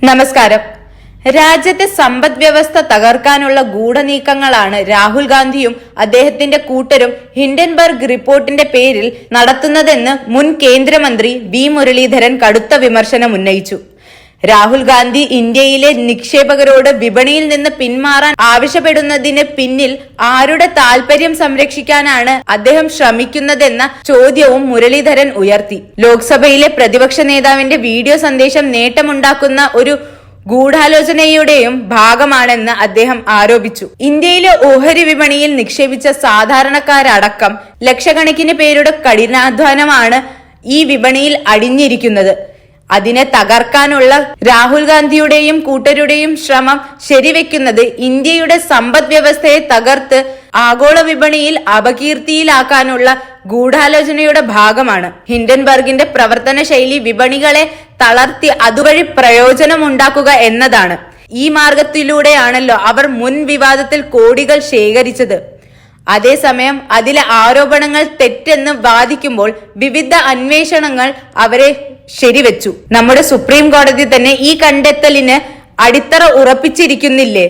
നമസ്കാരം. രാജ്യത്തെ സമ്പദ് വ്യവസ്ഥ തകർക്കാനുള്ള ഗൂഢനീക്കങ്ങളാണ് രാഹുൽ ഗാന്ധിയും അദ്ദേഹത്തിന്റെ കൂട്ടരും ഹിൻഡൻബർഗ് റിപ്പോർട്ടിന്റെ പേരിൽ നടത്തുന്നതെന്ന് മുൻ കേന്ദ്രമന്ത്രി വി മുരളീധരൻ കടുത്ത വിമർശനം ഉന്നയിച്ചു. രാഹുൽ ഗാന്ധി ഇന്ത്യയിലെ നിക്ഷേപകരോട് വിപണിയിൽ നിന്ന് പിന്മാറാൻ ആവശ്യപ്പെടുന്നതിന് പിന്നിൽ ആരുടെ താൽപര്യം സംരക്ഷിക്കാനാണ് അദ്ദേഹം ശ്രമിക്കുന്നതെന്ന ചോദ്യവും മുരളീധരൻ ഉയർത്തി. ലോക്സഭയിലെ പ്രതിപക്ഷ നേതാവിന്റെ വീഡിയോ സന്ദേശം നേട്ടമുണ്ടാക്കുന്ന ഒരു ഗൂഢാലോചനയുടെയും ഭാഗമാണെന്ന് അദ്ദേഹം ആരോപിച്ചു. ഇന്ത്യയിലെ ഓഹരി വിപണിയിൽ നിക്ഷേപിച്ച സാധാരണക്കാരടക്കം ലക്ഷക്കണക്കിന് പേരുടെ കഠിനാധ്വാനമാണ് ഈ വിപണിയിൽ അടിഞ്ഞിരിക്കുന്നത്. അതിനെ തകർക്കാനുള്ള രാഹുൽ ഗാന്ധിയുടെയും കൂട്ടരുടെയും ശ്രമം ശരിവെക്കുന്നത് ഇന്ത്യയുടെ സമ്പദ് വ്യവസ്ഥയെ തകർത്ത് ആഗോള വിപണിയിൽ അപകീർത്തിയിലാക്കാനുള്ള ഗൂഢാലോചനയുടെ ഭാഗമാണ്. ഹിൻഡൻബർഗിന്റെ പ്രവർത്തന ശൈലി വിപണികളെ തളർത്തി അതുവഴി പ്രയോജനമുണ്ടാക്കുക എന്നതാണ്. ഈ മാർഗത്തിലൂടെയാണല്ലോ അവർ മുൻ വിവാദത്തിൽ കോടികൾ ശേഖരിച്ചത്. അതേസമയം അതിലെ ആരോപണങ്ങൾ തെറ്റെന്ന് വാദിക്കുമ്പോൾ വിവിധ അന്വേഷണങ്ങൾ അവരെ ശരിവെച്ചു. നമ്മുടെ സുപ്രീം കോടതി തന്നെ ഈ കണ്ടെത്തലിന് അടിത്തറ ഉറപ്പിച്ചിരിക്കുന്നില്ലേ?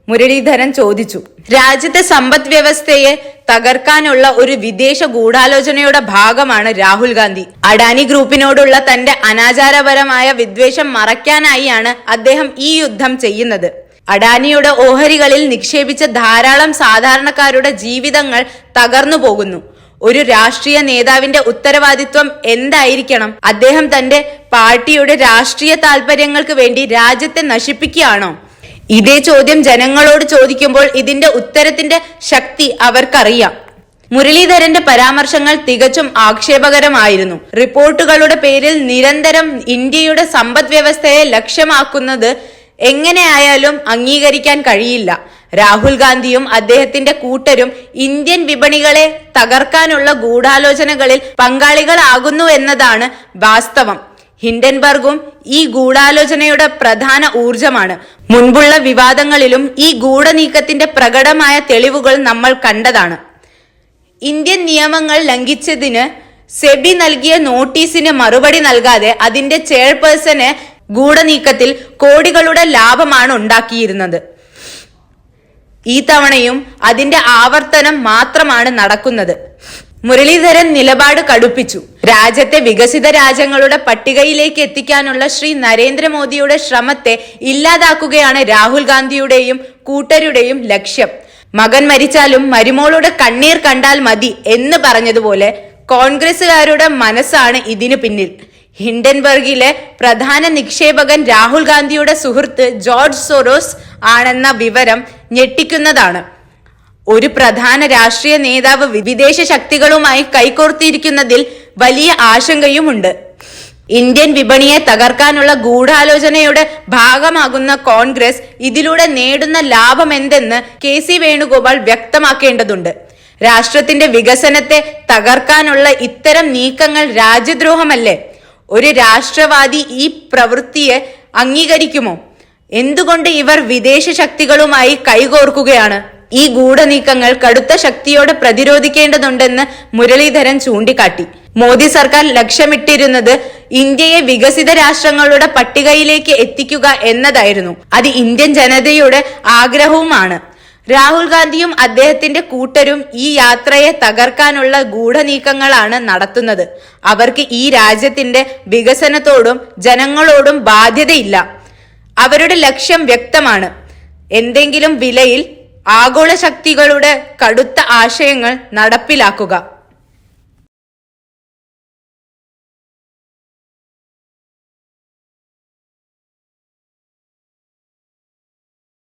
മുരളീധരൻ ചോദിച്ചു. രാജ്യത്തെ സമ്പദ് വ്യവസ്ഥയെ തകർക്കാനുള്ള ഒരു വിദേശ ഗൂഢാലോചനയുടെ ഭാഗമാണ് രാഹുൽ ഗാന്ധി. അഡാനി ഗ്രൂപ്പിനോടുള്ള തന്റെ അനാചാരപരമായ വിദ്വേഷം മറയ്ക്കാനായാണ് അദ്ദേഹം ഈ യുദ്ധം ചെയ്യുന്നത്. അഡാനിയുടെ ഓഹരികളിൽ നിക്ഷേപിച്ച ധാരാളം സാധാരണക്കാരുടെ ജീവിതങ്ങൾ തകർന്നു പോകുന്നു. ഒരു രാഷ്ട്രീയ നേതാവിന്റെ ഉത്തരവാദിത്വം എന്തായിരിക്കണം? അദ്ദേഹം തന്റെ പാർട്ടിയുടെ രാഷ്ട്രീയ താല്പര്യങ്ങൾക്ക് വേണ്ടി രാജ്യത്തെ നശിപ്പിക്കുകയാണോ? ഇതേ ചോദ്യം ജനങ്ങളോട് ചോദിക്കുമ്പോൾ ഇതിന്റെ ഉത്തരത്തിന്റെ ശക്തി അവർക്കറിയാം. മുരളീധരന്റെ പരാമർശങ്ങൾ തികച്ചും ആക്ഷേപകരമായിരുന്നു. റിപ്പോർട്ടുകളുടെ പേരിൽ നിരന്തരം ഇന്ത്യയുടെ സമ്പദ് വ്യവസ്ഥയെ ലക്ഷ്യമാക്കുന്നത് എങ്ങനെയായാലും അംഗീകരിക്കാൻ കഴിയില്ല. രാഹുൽ ഗാന്ധിയും അദ്ദേഹത്തിന്റെ കൂട്ടരും ഇന്ത്യൻ വിപണികളെ തകർക്കാനുള്ള ഗൂഢാലോചനകളിൽ പങ്കാളികളാകുന്നു എന്നതാണ് വാസ്തവം. ഹിൻഡൻബർഗും ഈ ഗൂഢാലോചനയുടെ പ്രധാന ഊർജമാണ്. മുൻപുള്ള വിവാദങ്ങളിലും ഈ ഗൂഢനീക്കത്തിന്റെ പ്രകടമായ തെളിവുകൾ നമ്മൾ കണ്ടതാണ്. ഇന്ത്യൻ നിയമങ്ങൾ ലംഘിച്ചതിന് സെബി നൽകിയ നോട്ടീസിന് മറുപടി നൽകാതെ അതിന്റെ ചെയർപേഴ്സന് ഗൂഢനീക്കത്തിൽ കോടികളുടെ ലാഭമാണ് ഉണ്ടാക്കിയിരുന്നത്. ഈ തവണയും അതിന്റെ ആവർത്തനം മാത്രമാണ് നടക്കുന്നത്. മുരളീധരൻ നിലപാട് കടുപ്പിച്ചു. രാജ്യത്തെ വികസിത രാജ്യങ്ങളുടെ പട്ടികയിലേക്ക് എത്തിക്കാനുള്ള ശ്രീ നരേന്ദ്രമോദിയുടെ ശ്രമത്തെ ഇല്ലാതാക്കുകയാണ് രാഹുൽ ഗാന്ധിയുടെയും കൂട്ടരുടെയും ലക്ഷ്യം. മകൻ മരിച്ചാലും മരുമോളുടെ കണ്ണീർ കണ്ടാൽ മതി എന്ന് പറഞ്ഞതുപോലെ കോൺഗ്രസുകാരുടെ മനസ്സാണ് ഇതിനു പിന്നിൽ. ഹിൻഡൻബർഗിലെ പ്രധാന നിക്ഷേപകൻ രാഹുൽ ഗാന്ധിയുടെ സുഹൃത്ത് ജോർജ് സോറോസ് ആണെന്ന വിവരം ഞെട്ടിക്കുന്നതാണ്. ഒരു പ്രധാന രാഷ്ട്രീയ നേതാവ് വിദേശ ശക്തികളുമായി കൈകോർത്തിയിരിക്കുന്നതിൽ വലിയ ആശങ്കയുമുണ്ട്. ഇന്ത്യൻ വിപണിയെ തകർക്കാനുള്ള ഗൂഢാലോചനയുടെ ഭാഗമാകുന്ന കോൺഗ്രസ് ഇതിലൂടെ നേടുന്ന ലാഭം എന്തെന്ന് കെ.സി. വേണുഗോപാൽ വ്യക്തമാക്കേണ്ടതുണ്ട്. രാഷ്ട്രത്തിന്റെ വികസനത്തെ തകർക്കാനുള്ള ഇത്തരം നീക്കങ്ങൾ രാജ്യദ്രോഹമല്ലേ? ഒരു രാഷ്ട്രവാദി ഈ പ്രവൃത്തിയെ അംഗീകരിക്കുമോ? എന്തുകൊണ്ട് ഇവർ വിദേശ ശക്തികളുമായി കൈകോർക്കുകയാണ്? ഈ ഗൂഢനീക്കങ്ങൾ കടുത്ത ശക്തിയോടെ പ്രതിരോധിക്കേണ്ടതുണ്ടെന്ന് മുരളീധരൻ ചൂണ്ടിക്കാട്ടി. മോദി സർക്കാർ ലക്ഷ്യമിട്ടിരുന്നത് ഇന്ത്യയെ വികസിത രാഷ്ട്രങ്ങളുടെ പട്ടികയിലേക്ക് എത്തിക്കുക എന്നതായിരുന്നു. അത് ഇന്ത്യൻ ജനതയുടെ ആഗ്രഹവുമാണ്. രാഹുൽ ഗാന്ധിയും അദ്ദേഹത്തിന്റെ കൂട്ടരും ഈ യാത്രയെ തകർക്കാനുള്ള ഗൂഢനീക്കങ്ങളാണ് നടത്തുന്നത്. അവർക്ക് ഈ രാജ്യത്തിന്റെ വികസനത്തോടും ജനങ്ങളോടും ബാധ്യതയില്ല. അവരുടെ ലക്ഷ്യം വ്യക്തമാണ്. എന്തെങ്കിലും വിലയിൽ ആഗോള ശക്തികളുടെ കടുത്ത ആശയങ്ങൾ നടപ്പിലാക്കുക.